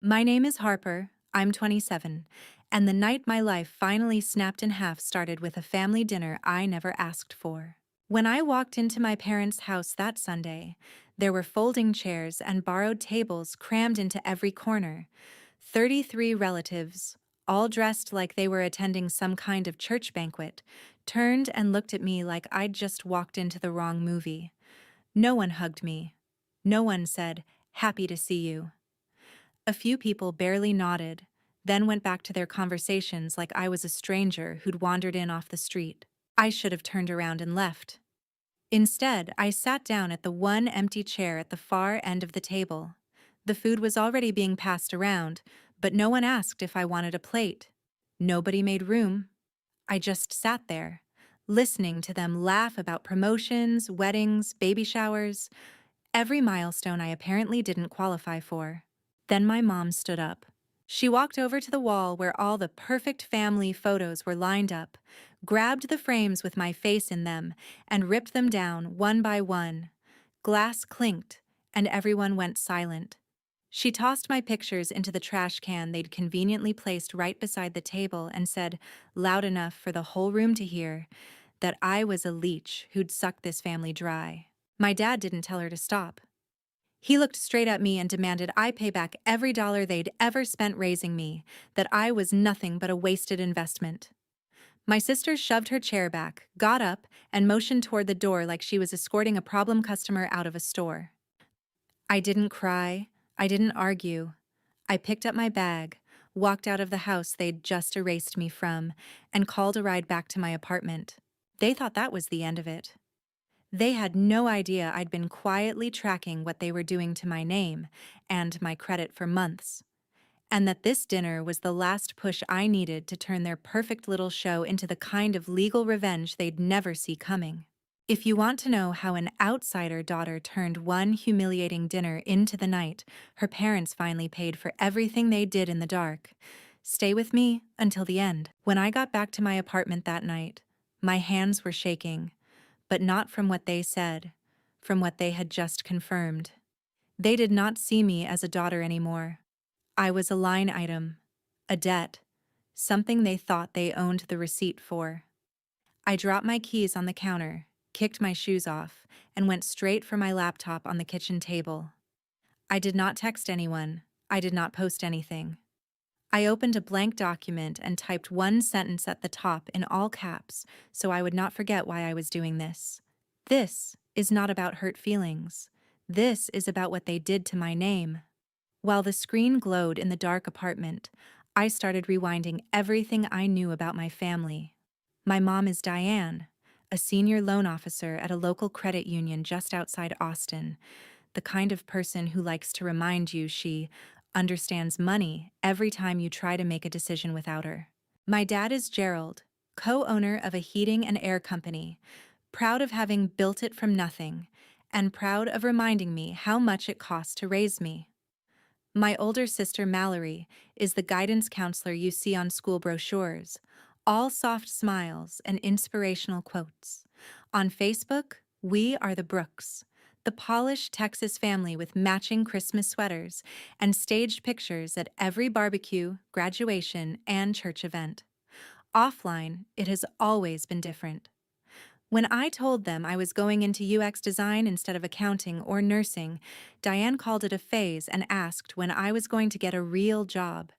My name is Harper, I'm 27, and the night my life finally snapped in half started with a family dinner I never asked for. When I walked into my parents' house that Sunday, there were folding chairs and borrowed tables crammed into every corner. 33 relatives, all dressed like they were attending some kind of church banquet, turned and looked at me like I'd just walked into the wrong movie. No one hugged me. No one said, "Happy to see you." A few people barely nodded, then went back to their conversations like I was a stranger who'd wandered in off the street. I should have turned around and left. Instead, I sat down at the one empty chair at the far end of the table. The food was already being passed around, but no one asked if I wanted a plate. Nobody made room. I just sat there, listening to them laugh about promotions, weddings, baby showers, every milestone I apparently didn't qualify for. Then my mom stood up. She walked over to the wall where all the perfect family photos were lined up, grabbed the frames with my face in them, and ripped them down one by one. Glass clinked, and everyone went silent. She tossed my pictures into the trash can they'd conveniently placed right beside the table and said, loud enough for the whole room to hear, that I was a leech who'd sucked this family dry. My dad didn't tell her to stop. He looked straight at me and demanded I pay back every dollar they'd ever spent raising me, that I was nothing but a wasted investment. My sister shoved her chair back, got up, and motioned toward the door like she was escorting a problem customer out of a store. I didn't cry. I didn't argue. I picked up my bag, walked out of the house they'd just erased me from, and called a ride back to my apartment. They thought that was the end of it. They had no idea I'd been quietly tracking what they were doing to my name and my credit for months, and that this dinner was the last push I needed to turn their perfect little show into the kind of legal revenge they'd never see coming. If you want to know how an outsider daughter turned one humiliating dinner into the night her parents finally paid for everything they did in the dark, stay with me until the end. When I got back to my apartment that night, my hands were shaking, but not from what they said, from what they had just confirmed. They did not see me as a daughter anymore. I was a line item, a debt, something they thought they owned the receipt for. I dropped my keys on the counter, kicked my shoes off, and went straight for my laptop on the kitchen table. I did not text anyone. I did not post anything. I opened a blank document and typed one sentence at the top in all caps so I would not forget why I was doing this. This is not about hurt feelings. This is about what they did to my name. While the screen glowed in the dark apartment, I started rewinding everything I knew about my family. My mom is Diane, a senior loan officer at a local credit union just outside Austin, the kind of person who likes to remind you she understands money every time you try to make a decision without her. My dad is Gerald, co-owner of a heating and air company, proud of having built it from nothing, and proud of reminding me how much it cost to raise me. My older sister Mallory is the guidance counselor you see on school brochures, all soft smiles and inspirational quotes. On Facebook, we are the Brooks, the polished Texas family with matching Christmas sweaters and staged pictures at every barbecue, graduation, and church event. Offline, it has always been different. When I told them I was going into UX design instead of accounting or nursing, Diane called it a phase and asked when I was going to get a real job.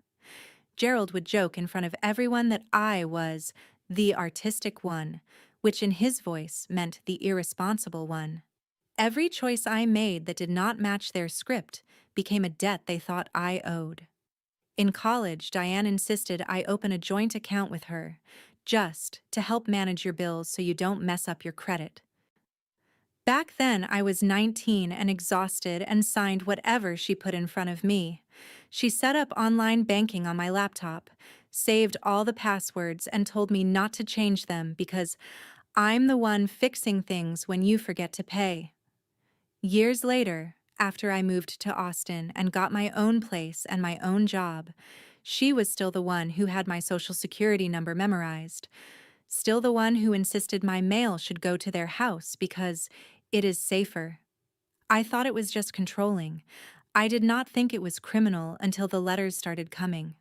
Gerald would joke in front of everyone that I was the artistic one, which in his voice meant the irresponsible one. Every choice I made that did not match their script became a debt they thought I owed. In college, Diane insisted I open a joint account with her, just to help manage your bills so you don't mess up your credit. Back then, I was 19 and exhausted and signed whatever she put in front of me. She set up online banking on my laptop, saved all the passwords, and told me not to change them because I'm the one fixing things when you forget to pay. Years later, after I moved to Austin and got my own place and my own job, she was still the one who had my social security number memorized, still the one who insisted my mail should go to their house because it is safer. I thought it was just controlling. I did not think it was criminal until the letters started coming.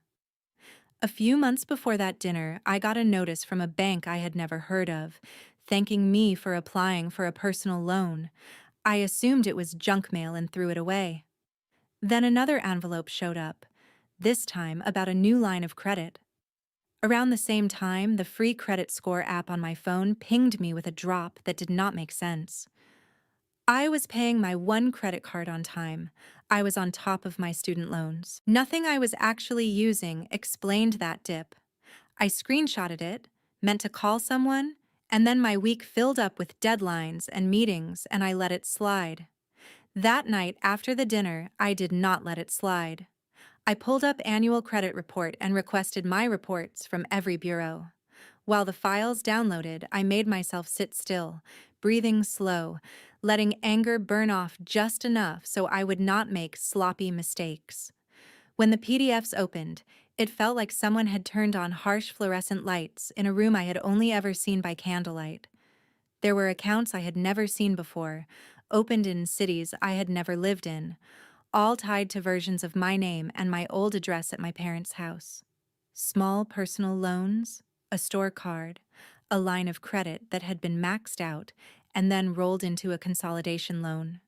A few months before that dinner, I got a notice from a bank I had never heard of, thanking me for applying for a personal loan. I assumed it was junk mail and threw it away. Then another envelope showed up, this time about a new line of credit. Around the same time, the free credit score app on my phone pinged me with a drop that did not make sense. I was paying my one credit card on time. I was on top of my student loans. Nothing I was actually using explained that dip. I screenshotted it, meant to call someone, and then my week filled up with deadlines and meetings, and I let it slide. That night after the dinner, I did not let it slide. I pulled up annual credit report and requested my reports from every bureau. While the files downloaded, I made myself sit still, breathing slow, letting anger burn off just enough so I would not make sloppy mistakes. When the PDFs opened, it felt like someone had turned on harsh fluorescent lights in a room I had only ever seen by candlelight. There were accounts I had never seen before, opened in cities I had never lived in, all tied to versions of my name and my old address at my parents' house. Small personal loans, a store card, a line of credit that had been maxed out and then rolled into a consolidation loan.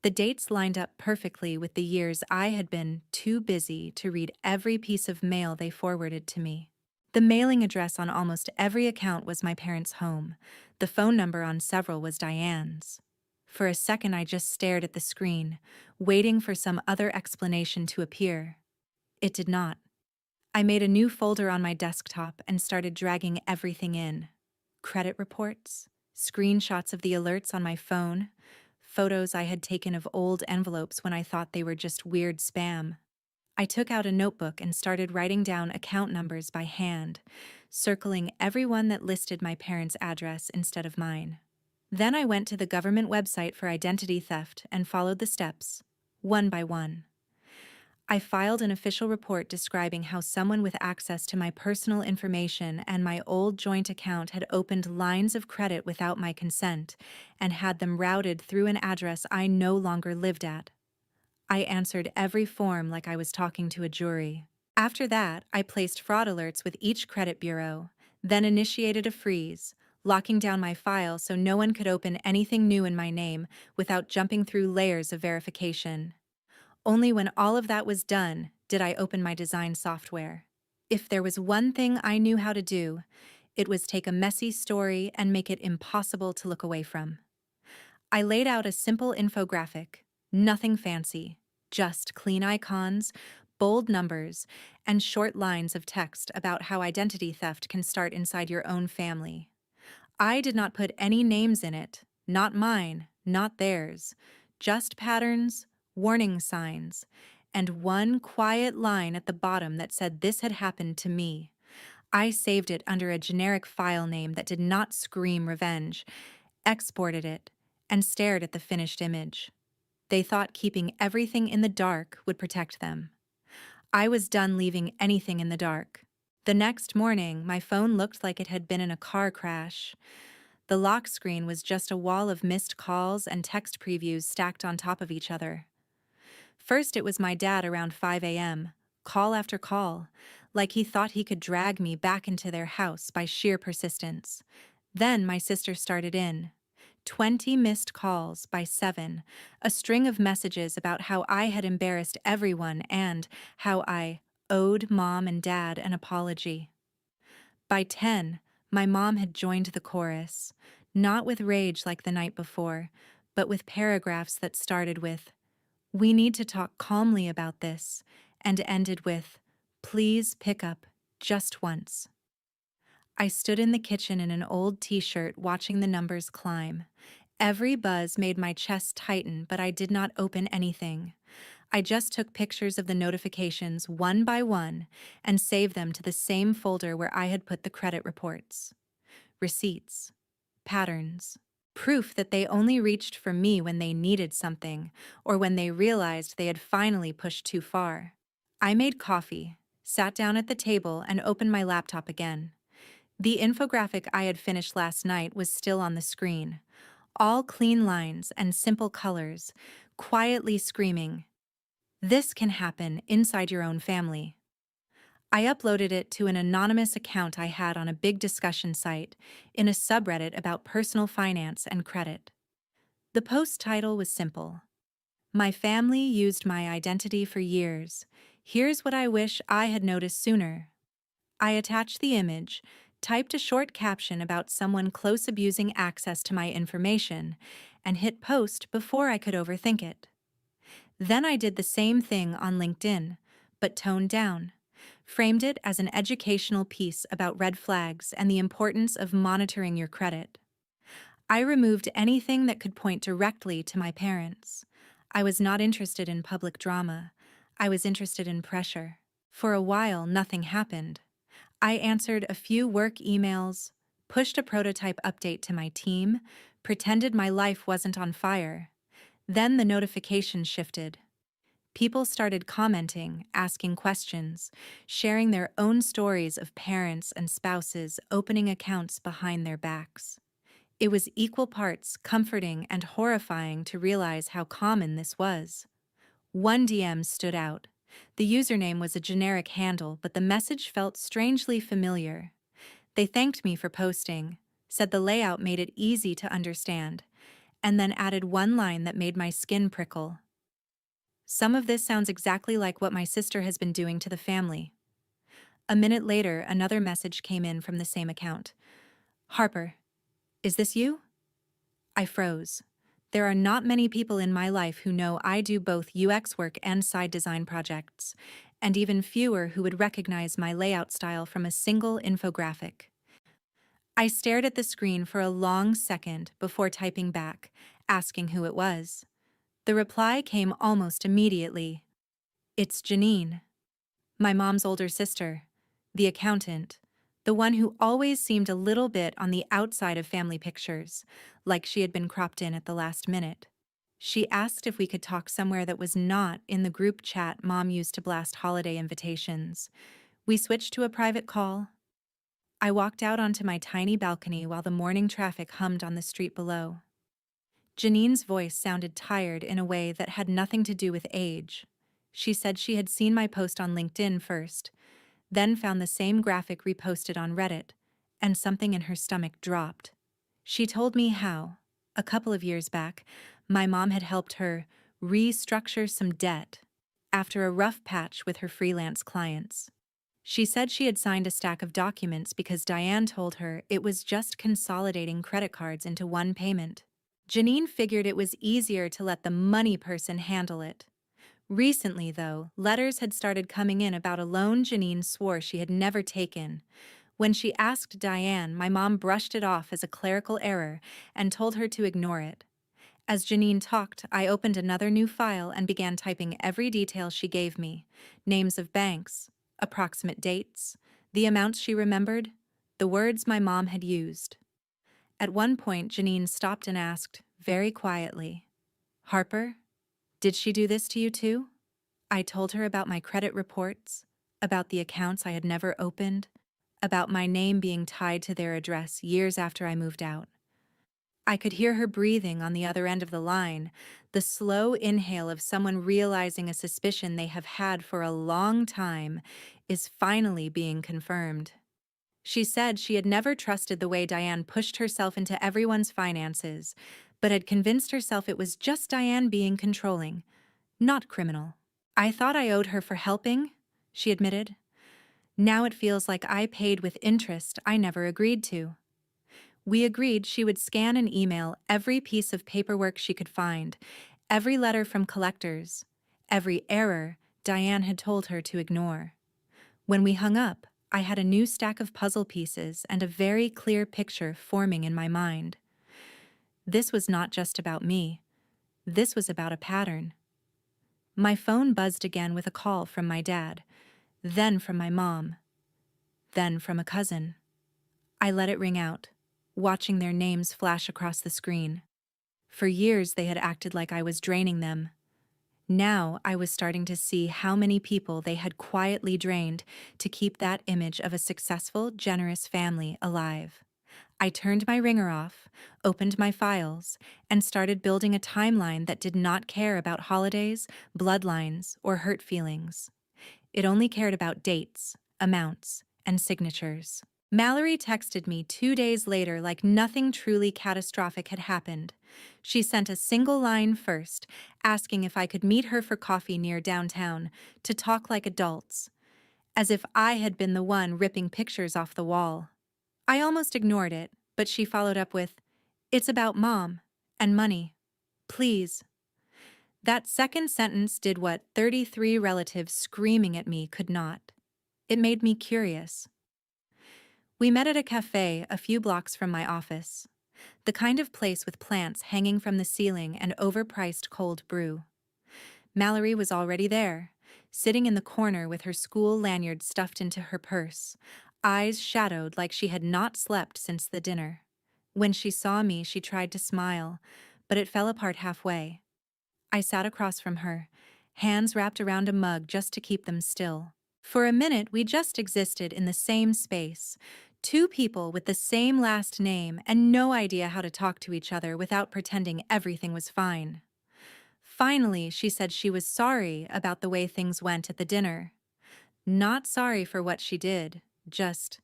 The dates lined up perfectly with the years I had been too busy to read every piece of mail they forwarded to me. The mailing address on almost every account was my parents' home. The phone number on several was Diane's. For a second, I just stared at the screen, waiting for some other explanation to appear. It did not. I made a new folder on my desktop and started dragging everything in. Credit reports, screenshots of the alerts on my phone, photos I had taken of old envelopes when I thought they were just weird spam. I took out a notebook and started writing down account numbers by hand, circling everyone that listed my parents' address instead of mine. Then I went to the government website for identity theft and followed the steps, one by one. I filed an official report describing how someone with access to my personal information and my old joint account had opened lines of credit without my consent and had them routed through an address I no longer lived at. I answered every form like I was talking to a jury. After that, I placed fraud alerts with each credit bureau, then initiated a freeze, locking down my file so no one could open anything new in my name without jumping through layers of verification. Only when all of that was done did I open my design software. If there was one thing I knew how to do, it was take a messy story and make it impossible to look away from. I laid out a simple infographic, nothing fancy, just clean icons, bold numbers, and short lines of text about how identity theft can start inside your own family. I did not put any names in it, not mine, not theirs, just patterns, warning signs, and one quiet line at the bottom that said this had happened to me. I saved it under a generic file name that did not scream revenge, exported it, and stared at the finished image. They thought keeping everything in the dark would protect them. I was done leaving anything in the dark. The next morning, my phone looked like it had been in a car crash. The lock screen was just a wall of missed calls and text previews stacked on top of each other. First, it was my dad around 5 a.m., call after call, like he thought he could drag me back into their house by sheer persistence. Then my sister started in. 20 missed calls by 7, a string of messages about how I had embarrassed everyone and how I owed mom and dad an apology. By 10, my mom had joined the chorus, not with rage like the night before, but with paragraphs that started with, "We need to talk calmly about this," and ended with, "Please pick up just once." I stood in the kitchen in an old t-shirt watching the numbers climb. Every buzz made my chest tighten, but I did not open anything. I just took pictures of the notifications one by one and saved them to the same folder where I had put the credit reports. Receipts. Patterns. Proof that they only reached for me when they needed something, or when they realized they had finally pushed too far. I made coffee, sat down at the table, and opened my laptop again. The infographic I had finished last night was still on the screen. All clean lines and simple colors, quietly screaming, This can happen inside your own family. I uploaded it to an anonymous account I had on a big discussion site in a subreddit about personal finance and credit. The post title was simple: "My family used my identity for years. Here's what I wish I had noticed sooner." I attached the image, typed a short caption about someone close abusing access to my information, and hit post before I could overthink it. Then I did the same thing on LinkedIn, but toned down. Framed it as an educational piece about red flags and the importance of monitoring your credit. I removed anything that could point directly to my parents. I was not interested in public drama. I was interested in pressure. For a while, nothing happened. I answered a few work emails, pushed a prototype update to my team, pretended my life wasn't on fire. Then the notification shifted. People started commenting, asking questions, sharing their own stories of parents and spouses opening accounts behind their backs. It was equal parts comforting and horrifying to realize how common this was. One DM stood out. The username was a generic handle, but the message felt strangely familiar. They thanked me for posting, said the layout made it easy to understand, and then added one line that made my skin prickle. "Some of this sounds exactly like what my sister has been doing to the family." A minute later, another message came in from the same account. "Harper, is this you?" I froze. There are not many people in my life who know I do both UX work and side design projects, and even fewer who would recognize my layout style from a single infographic. I stared at the screen for a long second before typing back, asking who it was. The reply came almost immediately. "It's Janine, my mom's older sister, the accountant, the one who always seemed a little bit on the outside of family pictures, like she had been cropped in at the last minute." She asked if we could talk somewhere that was not in the group chat Mom used to blast holiday invitations. We switched to a private call. I walked out onto my tiny balcony while the morning traffic hummed on the street below. Janine's voice sounded tired in a way that had nothing to do with age. She said she had seen my post on LinkedIn first, then found the same graphic reposted on Reddit, and something in her stomach dropped. She told me how, a couple of years back, my mom had helped her restructure some debt after a rough patch with her freelance clients. She said she had signed a stack of documents because Diane told her it was just consolidating credit cards into one payment. Janine figured it was easier to let the money person handle it. Recently, though, letters had started coming in about a loan Janine swore she had never taken. When she asked Diane, my mom brushed it off as a clerical error and told her to ignore it. As Janine talked, I opened another new file and began typing every detail she gave me: names of banks, approximate dates, the amounts she remembered, the words my mom had used. At one point, Janine stopped and asked, very quietly, "Harper, did she do this to you too?" I told her about my credit reports, about the accounts I had never opened, about my name being tied to their address years after I moved out. I could hear her breathing on the other end of the line, the slow inhale of someone realizing a suspicion they have had for a long time is finally being confirmed. She said she had never trusted the way Diane pushed herself into everyone's finances, but had convinced herself it was just Diane being controlling, not criminal. "I thought I owed her for helping," she admitted. "Now it feels like I paid with interest I never agreed to." We agreed she would scan and email every piece of paperwork she could find, every letter from collectors, every error Diane had told her to ignore. When we hung up, I had a new stack of puzzle pieces and a very clear picture forming in my mind. This was not just about me. This was about a pattern. My phone buzzed again with a call from my dad, then from my mom, then from a cousin. I let it ring out, watching their names flash across the screen. For years they had acted like I was draining them. Now I was starting to see how many people they had quietly drained to keep that image of a successful, generous family alive. I turned my ringer off, opened my files, and started building a timeline that did not care about holidays, bloodlines, or hurt feelings. It only cared about dates, amounts, and signatures. Mallory texted me 2 days later like nothing truly catastrophic had happened. She sent a single line first, asking if I could meet her for coffee near downtown to talk like adults, as if I had been the one ripping pictures off the wall. I almost ignored it, but she followed up with, "It's about Mom and money. Please." That second sentence did what 33 relatives screaming at me could not. It made me curious. We met at a cafe a few blocks from my office, the kind of place with plants hanging from the ceiling and overpriced cold brew. Mallory was already there, sitting in the corner with her school lanyard stuffed into her purse, eyes shadowed like she had not slept since the dinner. When she saw me, she tried to smile, but it fell apart halfway. I sat across from her, hands wrapped around a mug just to keep them still. For a minute, we just existed in the same space, two people with the same last name and no idea how to talk to each other without pretending everything was fine. Finally, she said she was sorry about the way things went at the dinner. Not sorry for what she did, just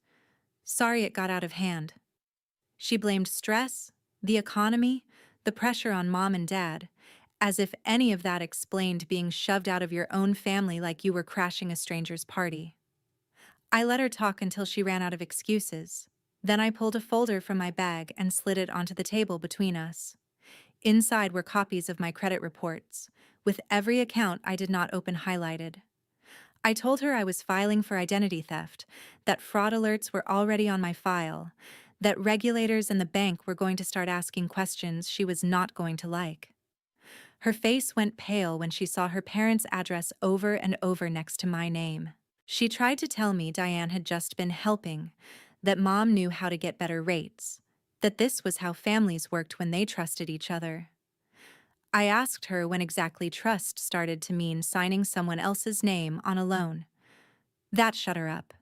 sorry it got out of hand. She blamed stress, the economy, the pressure on Mom and Dad, as if any of that explained being shoved out of your own family like you were crashing a stranger's party. I let her talk until she ran out of excuses. Then I pulled a folder from my bag and slid it onto the table between us. Inside were copies of my credit reports, with every account I did not open highlighted. I told her I was filing for identity theft, that fraud alerts were already on my file, that regulators and the bank were going to start asking questions she was not going to like. Her face went pale when she saw her parents' address over and over next to my name. She tried to tell me Diane had just been helping, that Mom knew how to get better rates, that this was how families worked when they trusted each other. I asked her when exactly trust started to mean signing someone else's name on a loan. That shut her up.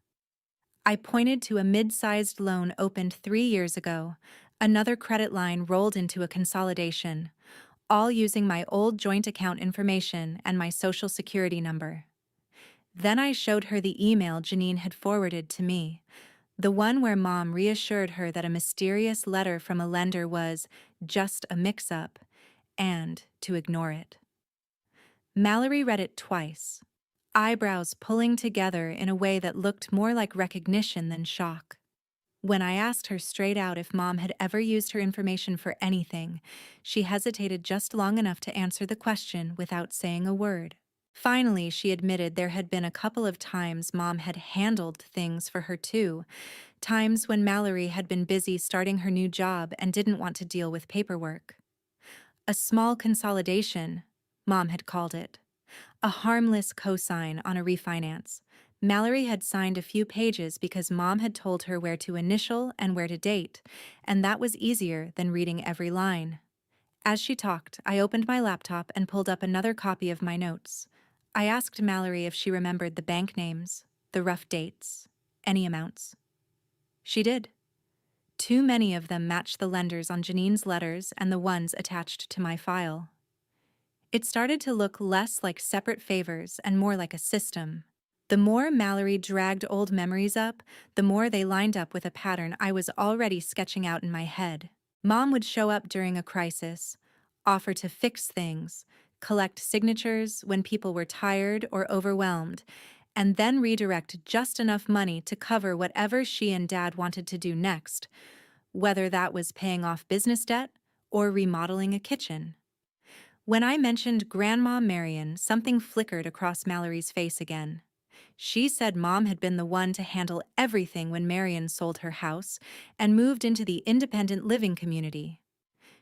I pointed to a mid-sized loan opened 3 years ago, another credit line rolled into a consolidation, all using my old joint account information and my social security number. Then I showed her the email Janine had forwarded to me, the one where Mom reassured her that a mysterious letter from a lender was just a mix-up, and to ignore it. Mallory read it twice, eyebrows pulling together in a way that looked more like recognition than shock. When I asked her straight out if Mom had ever used her information for anything, she hesitated just long enough to answer the question without saying a word. Finally, she admitted there had been a couple of times Mom had handled things for her too, times when Mallory had been busy starting her new job and didn't want to deal with paperwork. A small consolidation, Mom had called it. A harmless cosign on a refinance. Mallory had signed a few pages because Mom had told her where to initial and where to date, and that was easier than reading every line. As she talked, I opened my laptop and pulled up another copy of my notes. I asked Mallory if she remembered the bank names, the rough dates, any amounts. She did. Too many of them matched the lenders on Janine's letters and the ones attached to my file. It started to look less like separate favors and more like a system. The more Mallory dragged old memories up, the more they lined up with a pattern I was already sketching out in my head. Mom would show up during a crisis, offer to fix things, collect signatures when people were tired or overwhelmed, and then redirect just enough money to cover whatever she and Dad wanted to do next, whether that was paying off business debt or remodeling a kitchen. When I mentioned Grandma Marion, something flickered across Mallory's face again. She said Mom had been the one to handle everything when Marion sold her house and moved into the independent living community.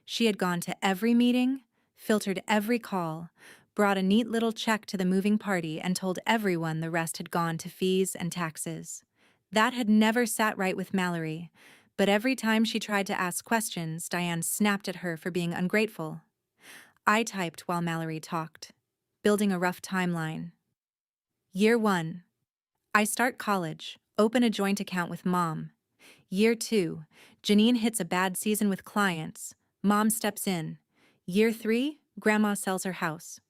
She had gone to every meeting, filtered every call, brought a neat little check to the moving party and told everyone the rest had gone to fees and taxes. That had never sat right with Mallory, but every time she tried to ask questions, Diane snapped at her for being ungrateful. I typed while Mallory talked, building a rough timeline. Year 1. I start college, open a joint account with Mom. Year 2, Janine hits a bad season with clients. Mom steps in. Year 3, Grandma sells her house.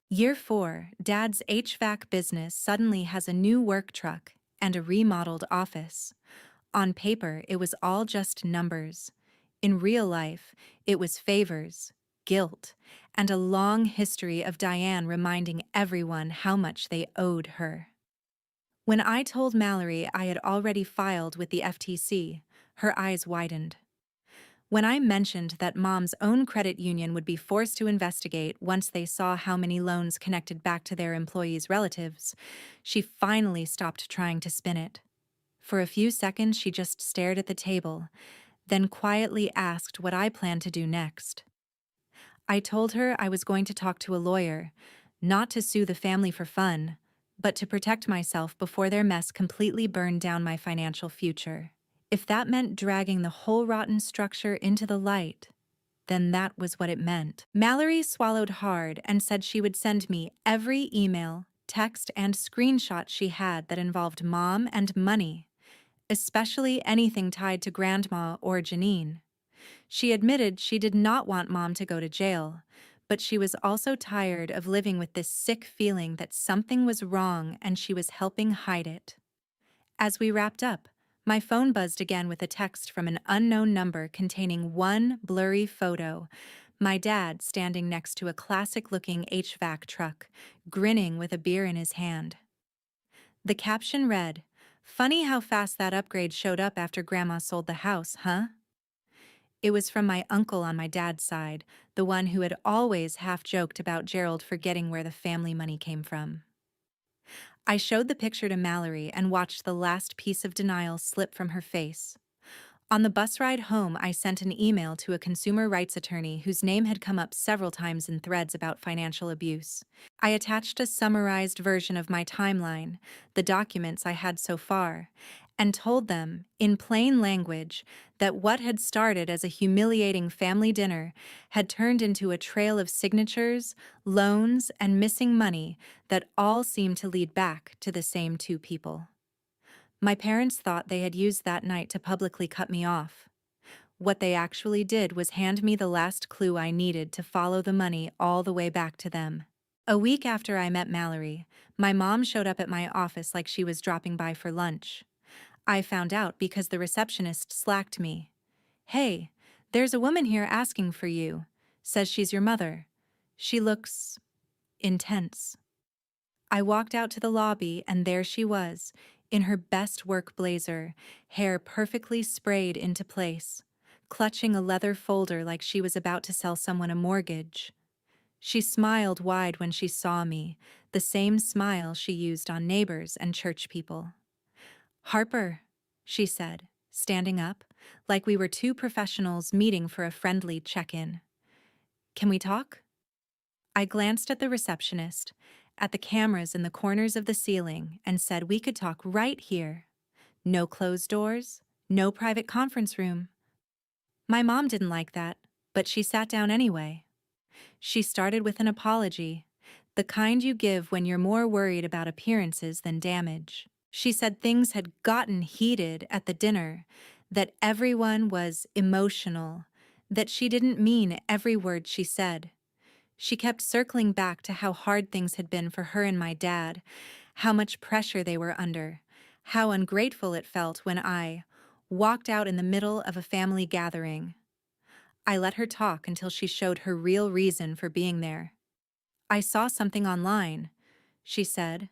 Year 4, Dad's HVAC business suddenly has a new work truck and a remodeled office. On paper, it was all just numbers. In real life, it was favors, guilt, and a long history of Diane reminding everyone how much they owed her. When I told Mallory I had already filed with the FTC, her eyes widened. When I mentioned that Mom's own credit union would be forced to investigate once they saw how many loans connected back to their employees' relatives, she finally stopped trying to spin it. For a few seconds, she just stared at the table, then quietly asked what I planned to do next. I told her I was going to talk to a lawyer, not to sue the family for fun, but to protect myself before their mess completely burned down my financial future. If that meant dragging the whole rotten structure into the light, then that was what it meant. Mallory swallowed hard and said she would send me every email, text, and screenshot she had that involved Mom and money, especially anything tied to Grandma or Janine. She admitted she did not want Mom to go to jail, but she was also tired of living with this sick feeling that something was wrong and she was helping hide it. As we wrapped up, my phone buzzed again with a text from an unknown number containing one blurry photo. My dad standing next to a classic-looking HVAC truck, grinning with a beer in his hand. The caption read, "Funny how fast that upgrade showed up after Grandma sold the house, huh?" It was from my uncle on my dad's side, the one who had always half-joked about Gerald forgetting where the family money came from. I showed the picture to Mallory and watched the last piece of denial slip from her face. On the bus ride home, I sent an email to a consumer rights attorney whose name had come up several times in threads about financial abuse. I attached a summarized version of my timeline, the documents I had so far, and told them, in plain language, that what had started as a humiliating family dinner had turned into a trail of signatures, loans, and missing money that all seemed to lead back to the same two people. My parents thought they had used that night to publicly cut me off. What they actually did was hand me the last clue I needed to follow the money all the way back to them. A week after I met Mallory, my mom showed up at my office like she was dropping by for lunch. I found out because the receptionist slacked me. "Hey, there's a woman here asking for you. Says she's your mother. She looks intense." I walked out to the lobby and there she was, in her best work blazer, hair perfectly sprayed into place, clutching a leather folder like she was about to sell someone a mortgage. She smiled wide when she saw me, the same smile she used on neighbors and church people. "Harper," she said, standing up, like we were two professionals meeting for a friendly check-in. "Can we talk?" I glanced at the receptionist, at the cameras in the corners of the ceiling, and said we could talk right here. No closed doors, no private conference room. My mom didn't like that, but she sat down anyway. She started with an apology, the kind you give when you're more worried about appearances than damage. She said things had gotten heated at the dinner, that everyone was emotional, that she didn't mean every word she said. She kept circling back to how hard things had been for her and my dad, how much pressure they were under, how ungrateful it felt when I walked out in the middle of a family gathering. I let her talk until she showed her real reason for being there. "I saw something online," she said,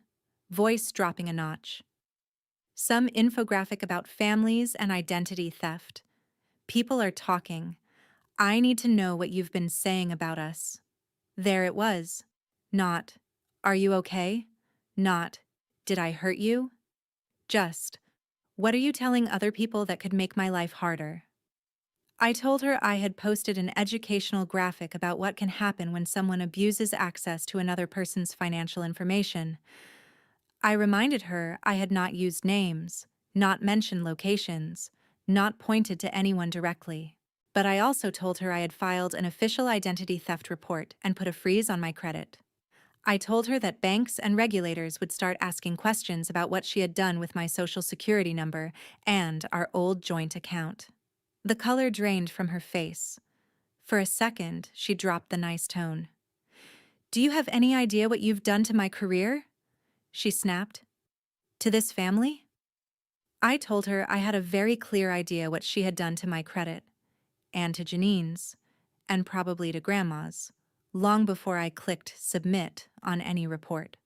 voice dropping a notch. "Some infographic about families and identity theft. People are talking. I need to know what you've been saying about us." There it was. Not, "Are you okay?" Not, "Did I hurt you?" Just, "What are you telling other people that could make my life harder?" I told her I had posted an educational graphic about what can happen when someone abuses access to another person's financial information. I reminded her I had not used names, not mentioned locations, not pointed to anyone directly. But I also told her I had filed an official identity theft report and put a freeze on my credit. I told her that banks and regulators would start asking questions about what she had done with my social security number and our old joint account. The color drained from her face. For a second, she dropped the nice tone. "Do you have any idea what you've done to my career?" she snapped. "To this family?" I told her I had a very clear idea what she had done to my credit, and to Janine's, and probably to Grandma's, long before I clicked submit on any report.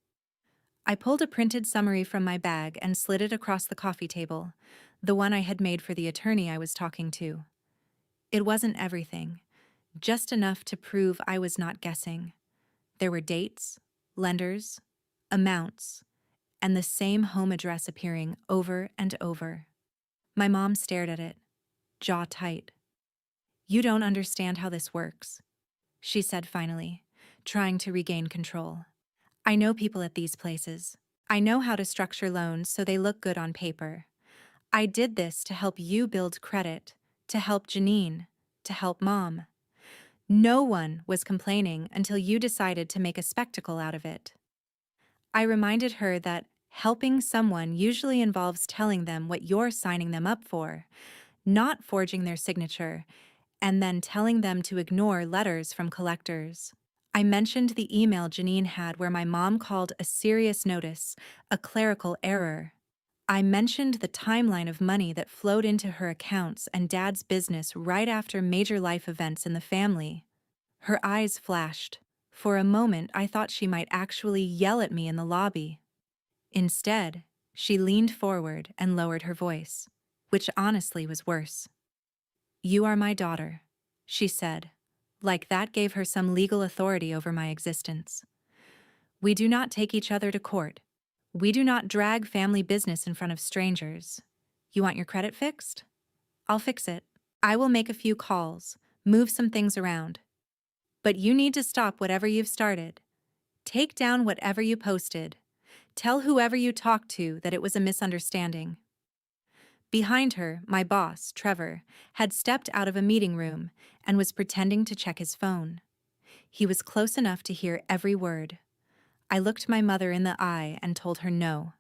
I pulled a printed summary from my bag and slid it across the coffee table, the one I had made for the attorney I was talking to. It wasn't everything, just enough to prove I was not guessing. There were dates, lenders, amounts, and the same home address appearing over and over. My mom stared at it, jaw tight. "You don't understand how this works," she said finally, trying to regain control. "I know people at these places. I know how to structure loans so they look good on paper. I did this to help you build credit, to help Janine, to help Mom. No one was complaining until you decided to make a spectacle out of it." I reminded her that helping someone usually involves telling them what you're signing them up for, not forging their signature, and then telling them to ignore letters from collectors. I mentioned the email Janine had where my mom called a serious notice a clerical error. I mentioned the timeline of money that flowed into her accounts and Dad's business right after major life events in the family. Her eyes flashed. For a moment, I thought she might actually yell at me in the lobby. Instead, she leaned forward and lowered her voice, which honestly was worse. "You are my daughter," she said, like that gave her some legal authority over my existence. "We do not take each other to court. We do not drag family business in front of strangers. You want your credit fixed? I'll fix it. I will make a few calls, move some things around. But you need to stop whatever you've started. Take down whatever you posted. Tell whoever you talked to that it was a misunderstanding." Behind her, my boss, Trevor, had stepped out of a meeting room and was pretending to check his phone. He was close enough to hear every word. I looked my mother in the eye and told her no.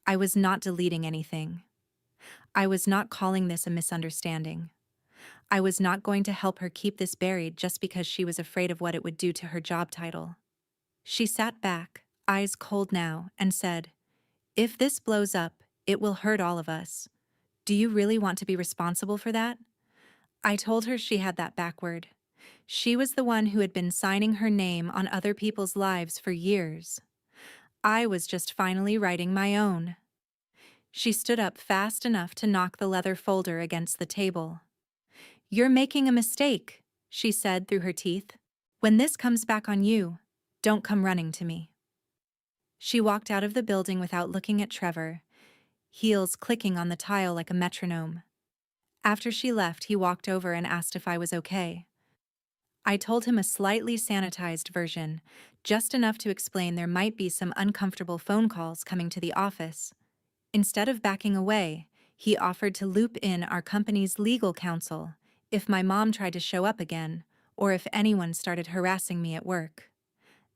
I was not deleting anything. I was not calling this a misunderstanding. I was not going to help her keep this buried just because she was afraid of what it would do to her job title. She sat back, eyes cold now, and said, "If this blows up, it will hurt all of us. Do you really want to be responsible for that?" I told her she had that backward. She was the one who had been signing her name on other people's lives for years. I was just finally writing my own. She stood up fast enough to knock the leather folder against the table. "You're making a mistake," she said through her teeth. "When this comes back on you, don't come running to me." She walked out of the building without looking at Trevor, heels clicking on the tile like a metronome. After she left, he walked over and asked if I was okay. I told him a slightly sanitized version, just enough to explain there might be some uncomfortable phone calls coming to the office. Instead of backing away, he offered to loop in our company's legal counsel if my mom tried to show up again, or if anyone started harassing me at work.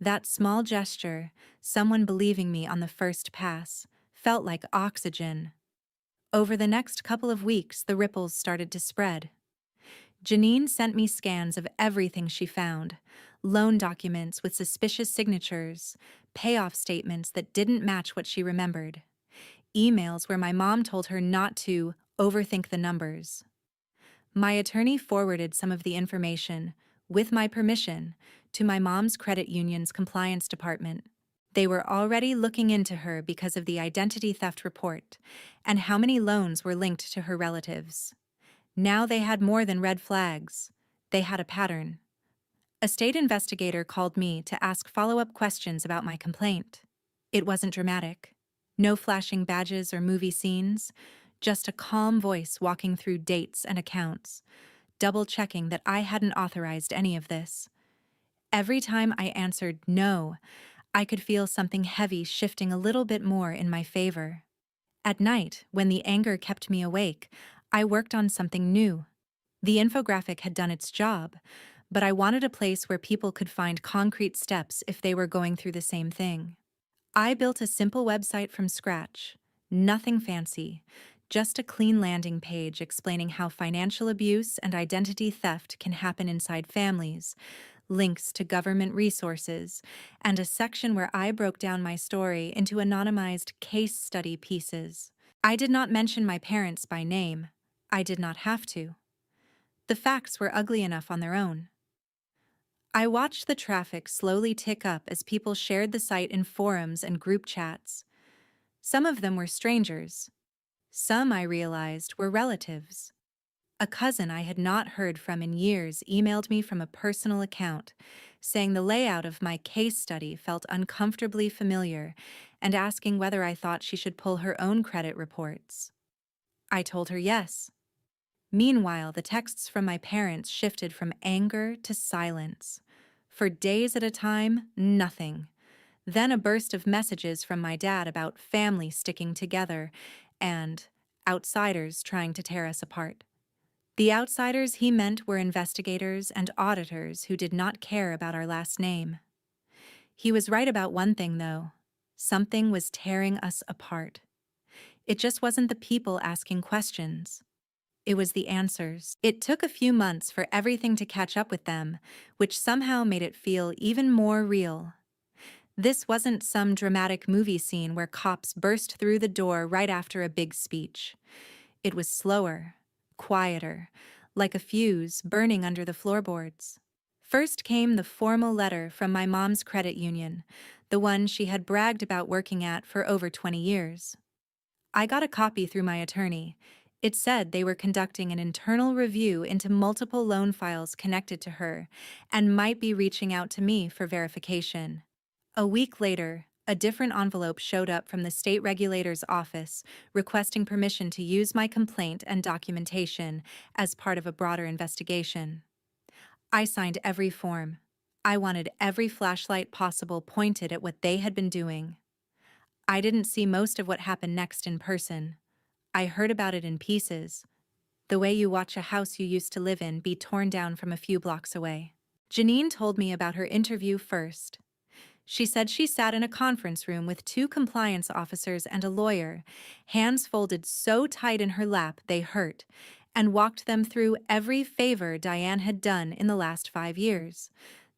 That small gesture, someone believing me on the first pass, felt like oxygen. Over the next couple of weeks, the ripples started to spread. Janine sent me scans of everything she found: loan documents with suspicious signatures, payoff statements that didn't match what she remembered, emails where my mom told her not to overthink the numbers. My attorney forwarded some of the information, with my permission, to my mom's credit union's compliance department. They were already looking into her because of the identity theft report and how many loans were linked to her relatives. Now they had more than red flags. They had a pattern. A state investigator called me to ask follow-up questions about my complaint. It wasn't dramatic. No flashing badges or movie scenes, just a calm voice walking through dates and accounts, double-checking that I hadn't authorized any of this. Every time I answered no, I could feel something heavy shifting a little bit more in my favor. At night, when the anger kept me awake, I worked on something new. The infographic had done its job, but I wanted a place where people could find concrete steps if they were going through the same thing. I built a simple website from scratch. Nothing fancy, just a clean landing page explaining how financial abuse and identity theft can happen inside families, links to government resources, and a section where I broke down my story into anonymized case study pieces. I did not mention my parents by name. I did not have to. The facts were ugly enough on their own. I watched the traffic slowly tick up as people shared the site in forums and group chats. Some of them were strangers. Some, I realized, were relatives. A cousin I had not heard from in years emailed me from a personal account, saying the layout of my case study felt uncomfortably familiar and asking whether I thought she should pull her own credit reports. I told her yes. Meanwhile, the texts from my parents shifted from anger to silence. For days at a time, nothing. Then a burst of messages from my dad about family sticking together and outsiders trying to tear us apart. The outsiders he meant were investigators and auditors who did not care about our last name. He was right about one thing, though. Something was tearing us apart. It just wasn't the people asking questions. It was the answers. It took a few months for everything to catch up with them, which somehow made it feel even more real. This wasn't some dramatic movie scene where cops burst through the door right after a big speech. It was slower, quieter, like a fuse burning under the floorboards. First came the formal letter from my mom's credit union, the one she had bragged about working at for over 20 years. I got a copy through my attorney. It said they were conducting an internal review into multiple loan files connected to her and might be reaching out to me for verification. A week later, a different envelope showed up from the state regulator's office requesting permission to use my complaint and documentation as part of a broader investigation. I signed every form. I wanted every flashlight possible pointed at what they had been doing. I didn't see most of what happened next in person. I heard about it in pieces, the way you watch a house you used to live in be torn down from a few blocks away. Janine told me about her interview first. She said she sat in a conference room with 2 compliance officers and a lawyer, hands folded so tight in her lap they hurt, and walked them through every favor Diane had done in the last 5 years.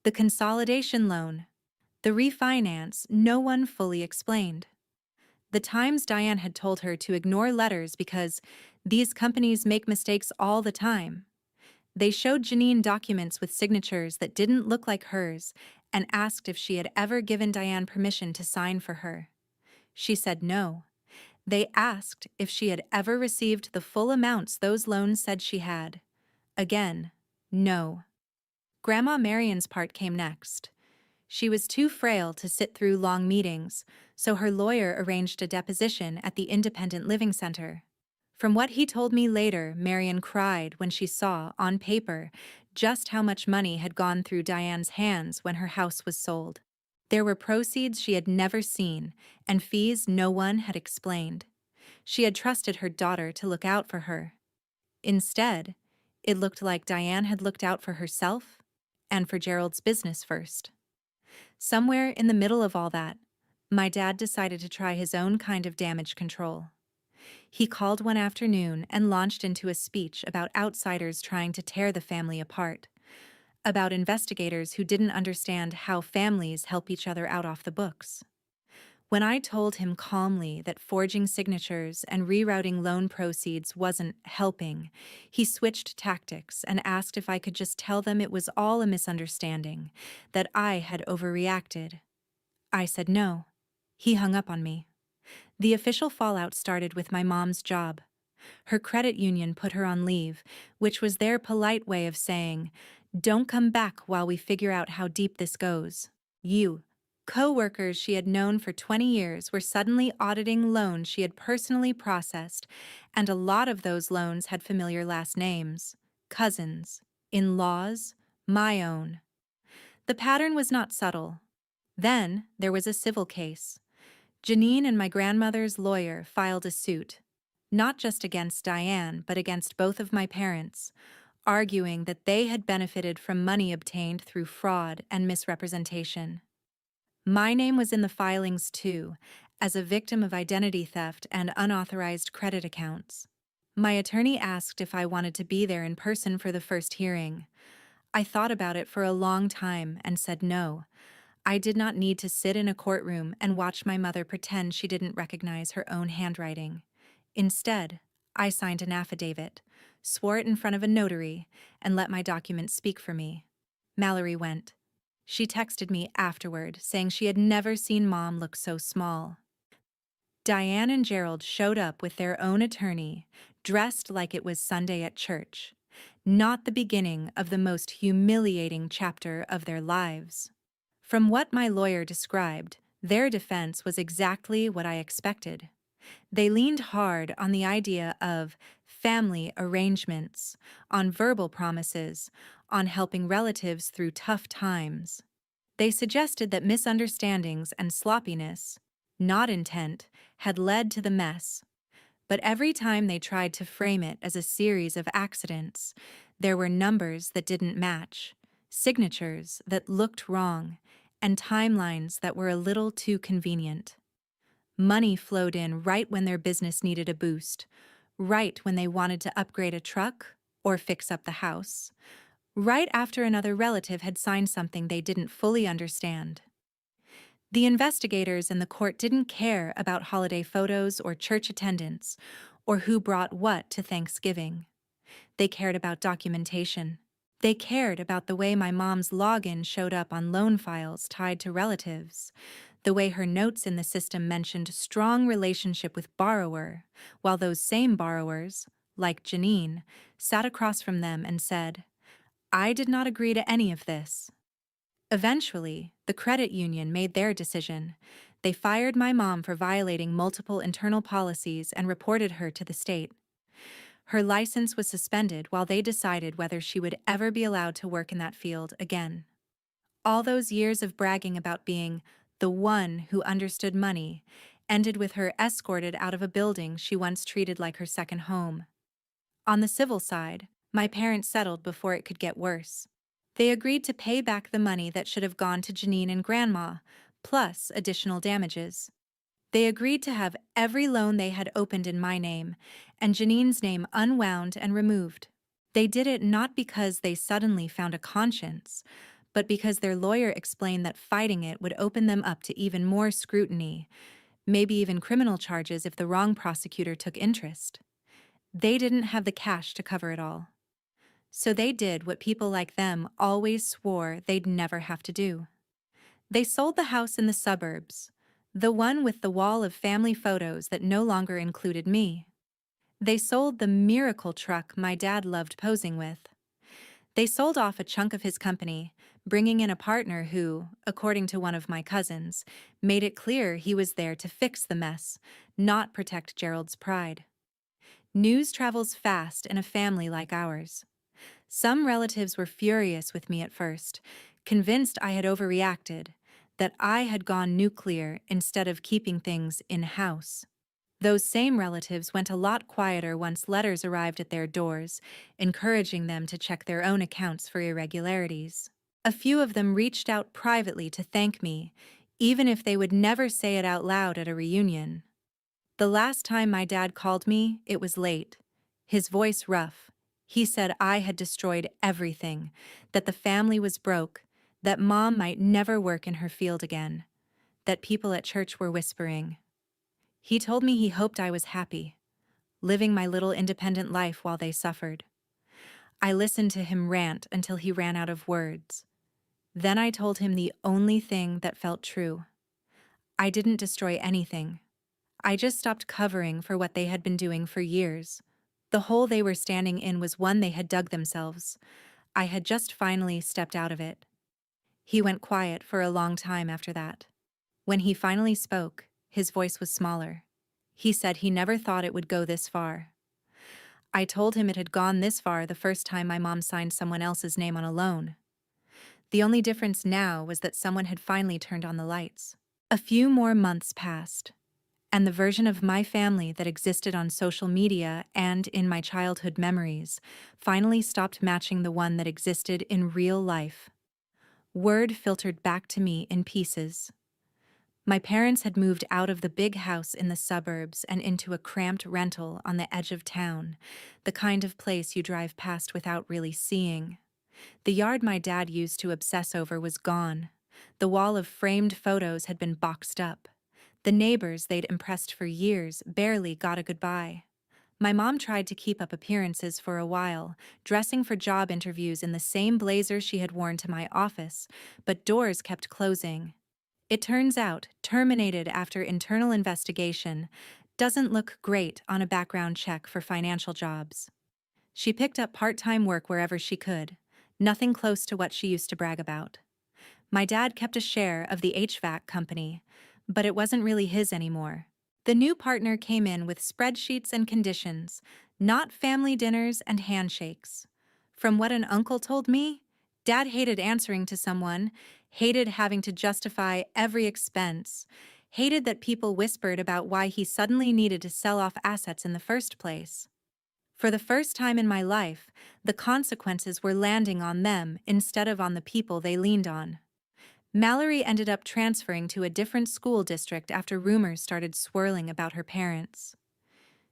The consolidation loan, the refinance, no one fully explained. The times Diane had told her to ignore letters because these companies make mistakes all the time. They showed Janine documents with signatures that didn't look like hers and asked if she had ever given Diane permission to sign for her. She said no. They asked if she had ever received the full amounts those loans said she had. Again, no. Grandma Marion's part came next. She was too frail to sit through long meetings, so her lawyer arranged a deposition at the Independent Living Center. From what he told me later, Marion cried when she saw, on paper, just how much money had gone through Diane's hands when her house was sold. There were proceeds she had never seen, and fees no one had explained. She had trusted her daughter to look out for her. Instead, it looked like Diane had looked out for herself and for Gerald's business first. Somewhere in the middle of all that, my dad decided to try his own kind of damage control. He called one afternoon and launched into a speech about outsiders trying to tear the family apart, about investigators who didn't understand how families help each other out off the books. When I told him calmly that forging signatures and rerouting loan proceeds wasn't helping, he switched tactics and asked if I could just tell them it was all a misunderstanding, that I had overreacted. I said no. He hung up on me. The official fallout started with my mom's job. Her credit union put her on leave, which was their polite way of saying, "Don't come back while we figure out how deep this goes." Co-workers she had known for 20 years were suddenly auditing loans she had personally processed, and a lot of those loans had familiar last names: cousins, in-laws, my own. The pattern was not subtle. Then there was a civil case. Janine and my grandmother's lawyer filed a suit, not just against Diane, but against both of my parents, arguing that they had benefited from money obtained through fraud and misrepresentation. My name was in the filings too, as a victim of identity theft and unauthorized credit accounts. My attorney asked if I wanted to be there in person for the first hearing. I thought about it for a long time and said no. I did not need to sit in a courtroom and watch my mother pretend she didn't recognize her own handwriting. Instead, I signed an affidavit, swore it in front of a notary, and let my documents speak for me. Mallory went. She texted me afterward, saying she had never seen Mom look so small. Diane and Gerald showed up with their own attorney, dressed like it was Sunday at church, not the beginning of the most humiliating chapter of their lives. From what my lawyer described, their defense was exactly what I expected. They leaned hard on the idea of family arrangements, on verbal promises, on helping relatives through tough times. They suggested that misunderstandings and sloppiness, not intent, had led to the mess. But every time they tried to frame it as a series of accidents, there were numbers that didn't match, signatures that looked wrong, and timelines that were a little too convenient. Money flowed in right when their business needed a boost, right when they wanted to upgrade a truck or fix up the house, right after another relative had signed something they didn't fully understand. The investigators in the court didn't care about holiday photos or church attendance, or who brought what to Thanksgiving. They cared about documentation. They cared about the way my mom's login showed up on loan files tied to relatives, the way her notes in the system mentioned strong relationship with borrower, while those same borrowers, like Janine, sat across from them and said, "I did not agree to any of this." Eventually, the credit union made their decision. They fired my mom for violating multiple internal policies and reported her to the state. Her license was suspended while they decided whether she would ever be allowed to work in that field again. All those years of bragging about being the one who understood money ended with her escorted out of a building she once treated like her second home. On the civil side, my parents settled before it could get worse. They agreed to pay back the money that should have gone to Janine and Grandma, plus additional damages. They agreed to have every loan they had opened in my name, and Janine's name unwound and removed. They did it not because they suddenly found a conscience, but because their lawyer explained that fighting it would open them up to even more scrutiny, maybe even criminal charges if the wrong prosecutor took interest. They didn't have the cash to cover it all. So they did what people like them always swore they'd never have to do. They sold the house in the suburbs, the one with the wall of family photos that no longer included me. They sold the miracle truck my dad loved posing with. They sold off a chunk of his company, bringing in a partner who, according to one of my cousins, made it clear he was there to fix the mess, not protect Gerald's pride. News travels fast in a family like ours. Some relatives were furious with me at first, convinced I had overreacted, that I had gone nuclear instead of keeping things in-house. Those same relatives went a lot quieter once letters arrived at their doors, encouraging them to check their own accounts for irregularities. A few of them reached out privately to thank me, even if they would never say it out loud at a reunion. The last time my dad called me, it was late. His voice rough. He said I had destroyed everything, that the family was broke, that Mom might never work in her field again, that people at church were whispering. He told me he hoped I was happy, living my little independent life while they suffered. I listened to him rant until he ran out of words. Then I told him the only thing that felt true. I didn't destroy anything. I just stopped covering for what they had been doing for years. The hole they were standing in was one they had dug themselves. I had just finally stepped out of it. He went quiet for a long time after that. When he finally spoke, his voice was smaller. He said he never thought it would go this far. I told him it had gone this far the first time my mom signed someone else's name on a loan. The only difference now was that someone had finally turned on the lights. A few more months passed. And the version of my family that existed on social media and in my childhood memories finally stopped matching the one that existed in real life. Word filtered back to me in pieces. My parents had moved out of the big house in the suburbs and into a cramped rental on the edge of town, the kind of place you drive past without really seeing. The yard my dad used to obsess over was gone. The wall of framed photos had been boxed up. The neighbors they'd impressed for years barely got a goodbye. My mom tried to keep up appearances for a while, dressing for job interviews in the same blazer she had worn to my office, but doors kept closing. It turns out, terminated after internal investigation, doesn't look great on a background check for financial jobs. She picked up part-time work wherever she could, nothing close to what she used to brag about. My dad kept a share of the HVAC company, but it wasn't really his anymore. The new partner came in with spreadsheets and conditions, not family dinners and handshakes. From what an uncle told me, Dad hated answering to someone, hated having to justify every expense, hated that people whispered about why he suddenly needed to sell off assets in the first place. For the first time in my life, the consequences were landing on them instead of on the people they leaned on. Mallory ended up transferring to a different school district after rumors started swirling about her parents.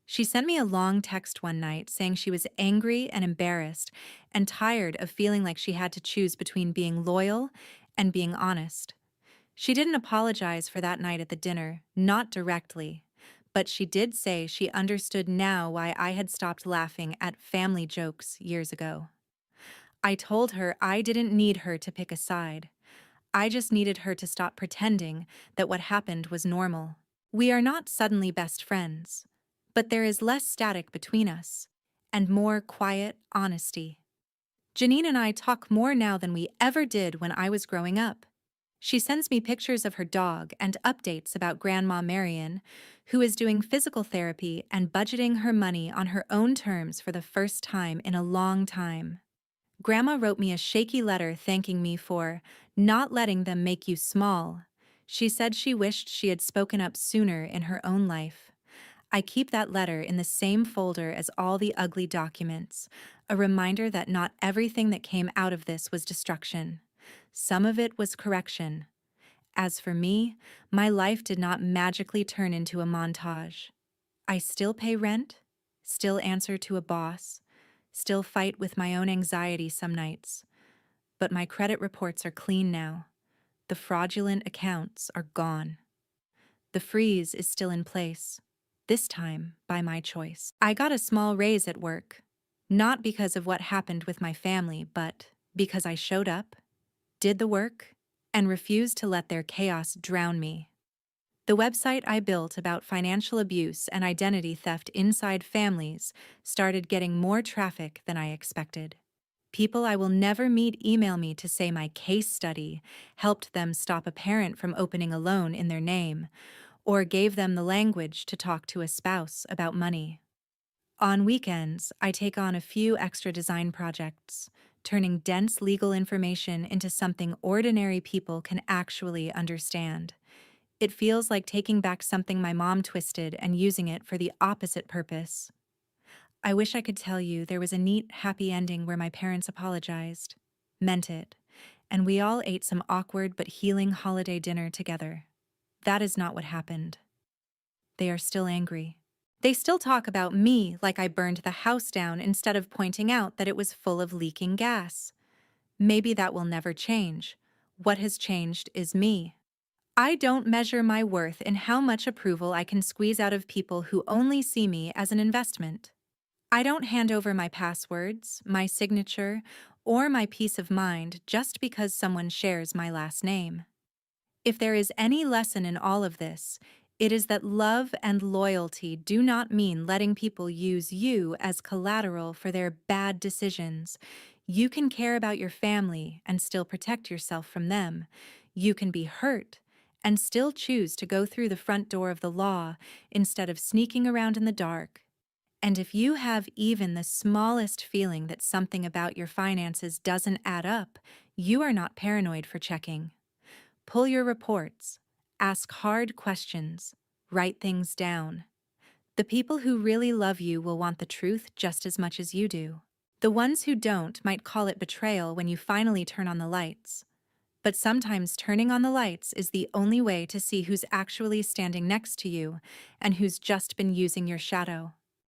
She sent me a long text one night saying she was angry and embarrassed and tired of feeling like she had to choose between being loyal and being honest. She didn't apologize for that night at the dinner, not directly, but she did say she understood now why I had stopped laughing at family jokes years ago. I told her I didn't need her to pick a side. I just needed her to stop pretending that what happened was normal. We are not suddenly best friends, but there is less static between us, and more quiet honesty. Janine and I talk more now than we ever did when I was growing up. She sends me pictures of her dog and updates about Grandma Marion, who is doing physical therapy and budgeting her money on her own terms for the first time in a long time. Grandma wrote me a shaky letter thanking me for not letting them make you small. She said she wished she had spoken up sooner in her own life. I keep that letter in the same folder as all the ugly documents, a reminder that not everything that came out of this was destruction. Some of it was correction. As for me, my life did not magically turn into a montage. I still pay rent, still answer to a boss, still fight with my own anxiety some nights. But my credit reports are clean now. The fraudulent accounts are gone. The freeze is still in place, this time by my choice. I got a small raise at work, not because of what happened with my family, but because I showed up, did the work, and refused to let their chaos drown me. The website I built about financial abuse and identity theft inside families started getting more traffic than I expected. People I will never meet email me to say my case study helped them stop a parent from opening a loan in their name, or gave them the language to talk to a spouse about money. On weekends, I take on a few extra design projects, turning dense legal information into something ordinary people can actually understand. It feels like taking back something my mom twisted and using it for the opposite purpose. I wish I could tell you there was a neat, happy ending where my parents apologized, meant it, and we all ate some awkward but healing holiday dinner together. That is not what happened. They are still angry. They still talk about me like I burned the house down instead of pointing out that it was full of leaking gas. Maybe that will never change. What has changed is me. I don't measure my worth in how much approval I can squeeze out of people who only see me as an investment. I don't hand over my passwords, my signature, or my peace of mind just because someone shares my last name. If there is any lesson in all of this, it is that love and loyalty do not mean letting people use you as collateral for their bad decisions. You can care about your family and still protect yourself from them. You can be hurt and still choose to go through the front door of the law instead of sneaking around in the dark. And if you have even the smallest feeling that something about your finances doesn't add up, you are not paranoid for checking. Pull your reports, ask hard questions, Write things down. The people who really love you will want the truth just as much as you do. The ones who don't might call it betrayal when you finally turn on the lights. But sometimes turning on the lights is the only way to see who's actually standing next to you and who's just been using your shadow.